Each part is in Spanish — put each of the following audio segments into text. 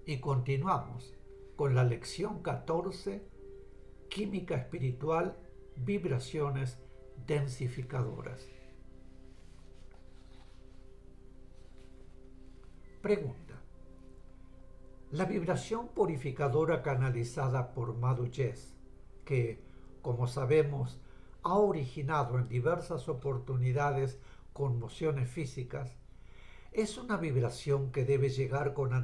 Y continuamos con la lección 14, Química espiritual, vibraciones densificadoras. Pregunta. La vibración purificadora canalizada por Madhu Yes, que, como sabemos, ha originado en diversas oportunidades conmociones físicas, es una vibración que debe llegar con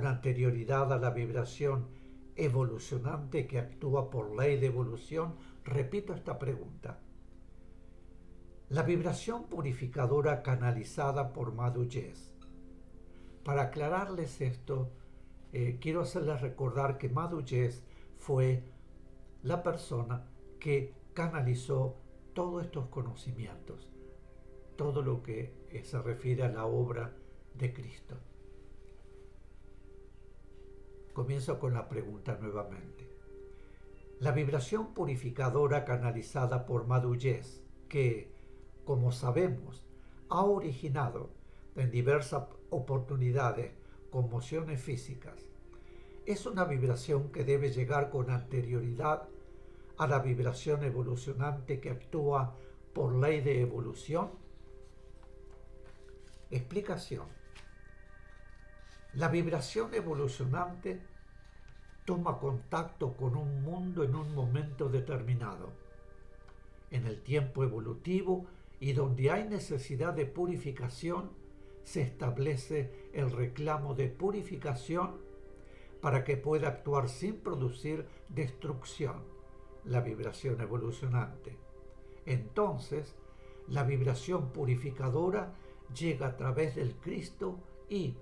anterioridad a la vibración evolucionante que actúa por ley de evolución. Repito esta pregunta. La vibración purificadora canalizada por Madhu Yes. Para aclararles esto, quiero hacerles recordar que Madhu Yes fue la persona que canalizó todos estos conocimientos, todo lo que se refiere a la obra de Cristo. Comienzo con la pregunta nuevamente. La vibración purificadora canalizada por Madhu Yes, que, como sabemos, ha originado en diversas oportunidades conmociones físicas, es una vibración que debe llegar con anterioridad a la vibración evolucionante que actúa por ley de evolución. Explicación. La vibración evolucionante toma contacto con un mundo en un momento determinado, en el tiempo evolutivo, y donde hay necesidad de purificación, se establece el reclamo de purificación para que pueda actuar sin producir destrucción, la vibración evolucionante. Entonces, la vibración purificadora llega a través del Cristo y,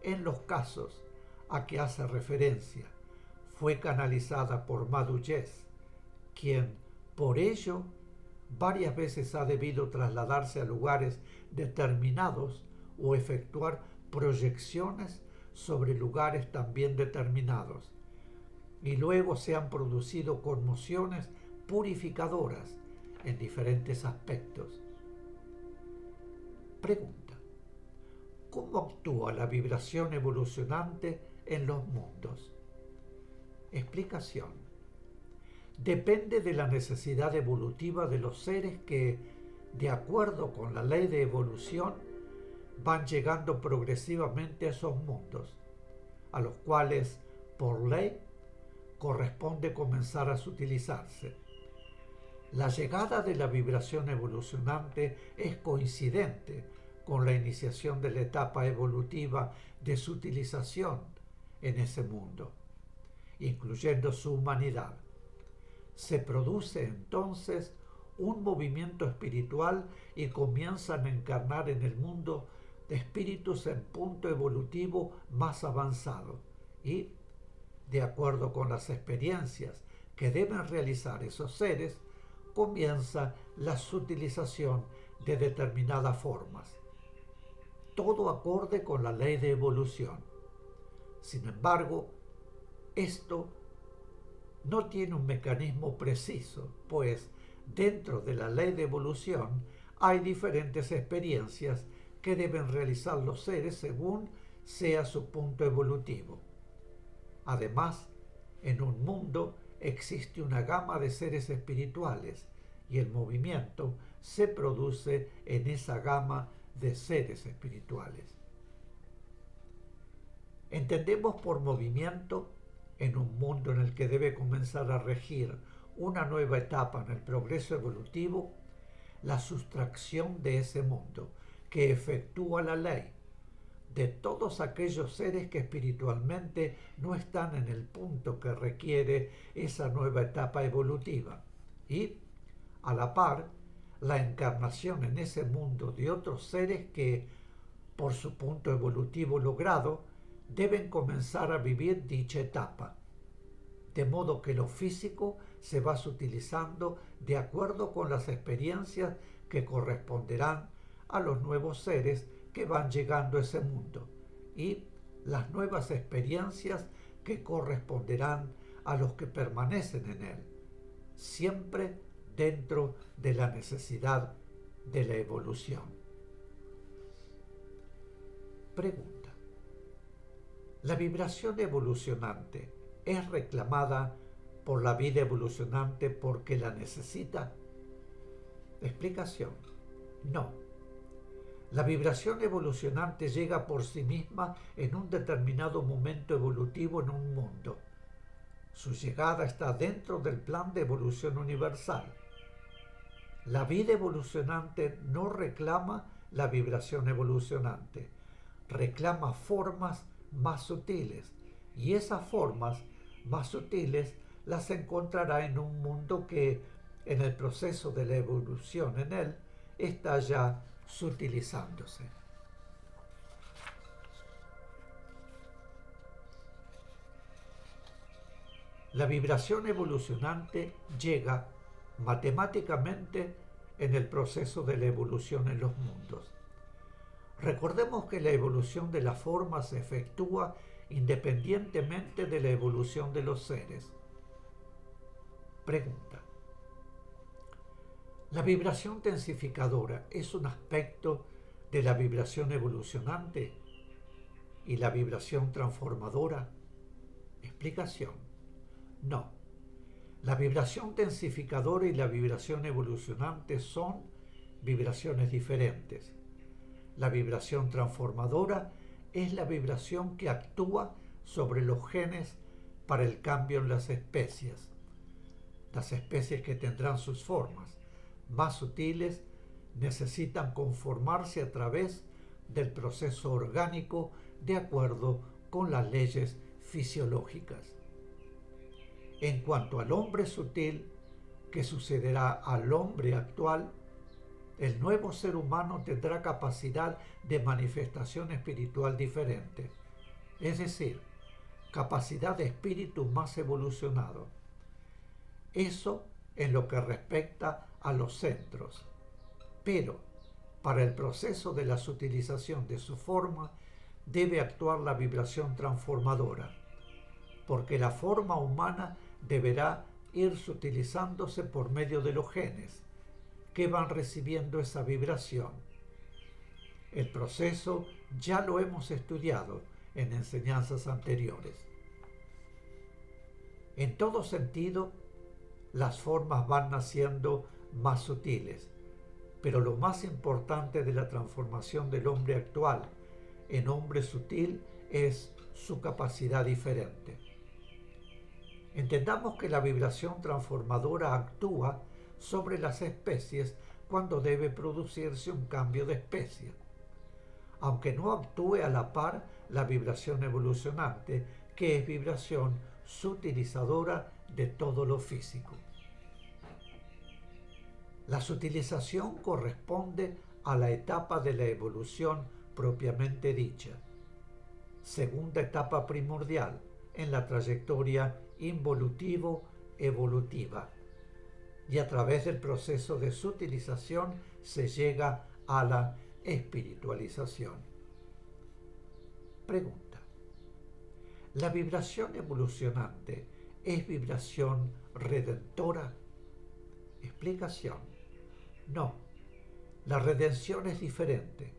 en los casos a que hace referencia, fue canalizada por Madhu Yes, quien, por ello, varias veces ha debido trasladarse a lugares determinados o efectuar proyecciones sobre lugares también determinados. Y luego se han producido conmociones purificadoras en diferentes aspectos. Pregunta. ¿Cómo actúa la vibración evolucionante en los mundos? Explicación. Depende de la necesidad evolutiva de los seres que, de acuerdo con la ley de evolución, van llegando progresivamente a esos mundos, a los cuales, por ley, corresponde comenzar a sutilizarse. La llegada de la vibración evolucionante es coincidente con la iniciación de la etapa evolutiva de sutilización en ese mundo, incluyendo su humanidad. Se produce entonces un movimiento espiritual y comienzan a encarnar en el mundo de espíritus en punto evolutivo más avanzado y, de acuerdo con las experiencias que deben realizar esos seres, comienza la sutilización de determinadas formas, todo acorde con la ley de evolución. Sin embargo, esto no tiene un mecanismo preciso, pues dentro de la ley de evolución hay diferentes experiencias que deben realizar los seres según sea su punto evolutivo. Además, en un mundo existe una gama de seres espirituales y el movimiento se produce en esa gama de seres espirituales. Entendemos por movimiento, en un mundo en el que debe comenzar a regir una nueva etapa en el progreso evolutivo, la sustracción de ese mundo que efectúa la ley de todos aquellos seres que espiritualmente no están en el punto que requiere esa nueva etapa evolutiva, y, a la par, la encarnación en ese mundo de otros seres que, por su punto evolutivo logrado, deben comenzar a vivir dicha etapa, de modo que lo físico se va sutilizando de acuerdo con las experiencias que corresponderán a los nuevos seres que van llegando a ese mundo y las nuevas experiencias que corresponderán a los que permanecen en él, siempre dentro de la necesidad de la evolución. Pregunta. La vibración evolucionante es reclamada por la vida evolucionante porque la necesita. Explicación: no. La vibración evolucionante llega por sí misma en un determinado momento evolutivo en un mundo. Su llegada está dentro del plan de evolución universal. La vida evolucionante no reclama la vibración evolucionante, reclama formas más sutiles, y esas formas más sutiles las encontrará en un mundo que, en el proceso de la evolución en él, está ya sutilizándose. La vibración evolucionante llega matemáticamente en el proceso de la evolución en los mundos. Recordemos que la evolución de la forma se efectúa independientemente de la evolución de los seres. Pregunta: ¿la vibración densificadora es un aspecto de la vibración evolucionante y la vibración transformadora? Explicación: no. La vibración densificadora y la vibración evolucionante son vibraciones diferentes. La vibración transformadora es la vibración que actúa sobre los genes para el cambio en las especies. Las especies que tendrán sus formas más sutiles necesitan conformarse a través del proceso orgánico de acuerdo con las leyes fisiológicas. En cuanto al hombre sutil, que sucederá al hombre actual, el nuevo ser humano tendrá capacidad de manifestación espiritual diferente, es decir, capacidad de espíritu más evolucionado. Eso en lo que respecta a los centros. Pero para el proceso de la sutilización de su forma debe actuar la vibración transformadora, porque la forma humana deberá ir sutilizándose por medio de los genes, que van recibiendo esa vibración. El proceso ya lo hemos estudiado en enseñanzas anteriores. En todo sentido, las formas van naciendo más sutiles, pero lo más importante de la transformación del hombre actual en hombre sutil es su capacidad diferente. Entendamos que la vibración transformadora actúa sobre las especies cuando debe producirse un cambio de especie, aunque no actúe a la par la vibración evolucionante, que es vibración sutilizadora de todo lo físico. La sutilización corresponde a la etapa de la evolución propiamente dicha, segunda etapa primordial en la trayectoria involutivo-evolutiva, y a través del proceso de sutilización se llega a la espiritualización. Pregunta: ¿la vibración evolucionante es vibración redentora? Explicación: no. La redención es diferente.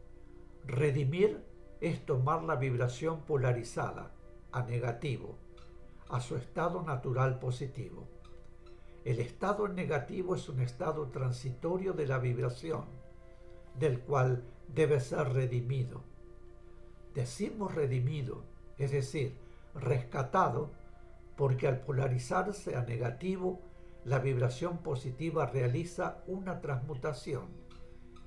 Redimir es tomar la vibración polarizada a negativo, a su estado natural positivo. El estado negativo es un estado transitorio de la vibración, del cual debe ser redimido. Decimos redimido, es decir, rescatado, porque al polarizarse a negativo, la vibración positiva realiza una transmutación,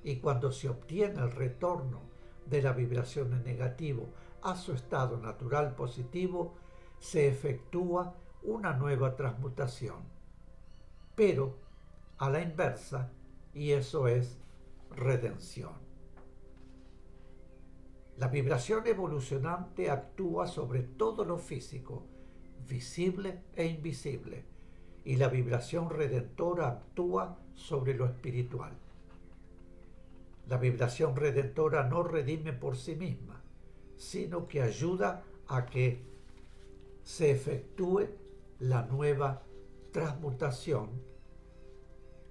y cuando se obtiene el retorno de la vibración en negativo a su estado natural positivo, se efectúa una nueva transmutación, pero a la inversa, y eso es redención. La vibración evolucionante actúa sobre todo lo físico, visible e invisible, y la vibración redentora actúa sobre lo espiritual. La vibración redentora no redime por sí misma, sino que ayuda a que se efectúe la nueva transmutación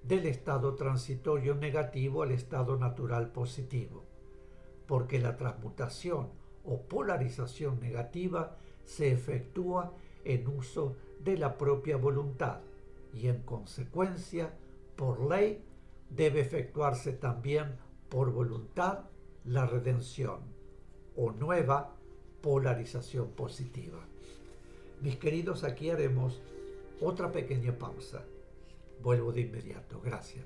del estado transitorio negativo al estado natural positivo, porque la transmutación o polarización negativa se efectúa en uso de la propia voluntad y en consecuencia, por ley, debe efectuarse también por voluntad la redención o nueva polarización positiva. Mis queridos, aquí haremos otra pequeña pausa. Vuelvo de inmediato. Gracias.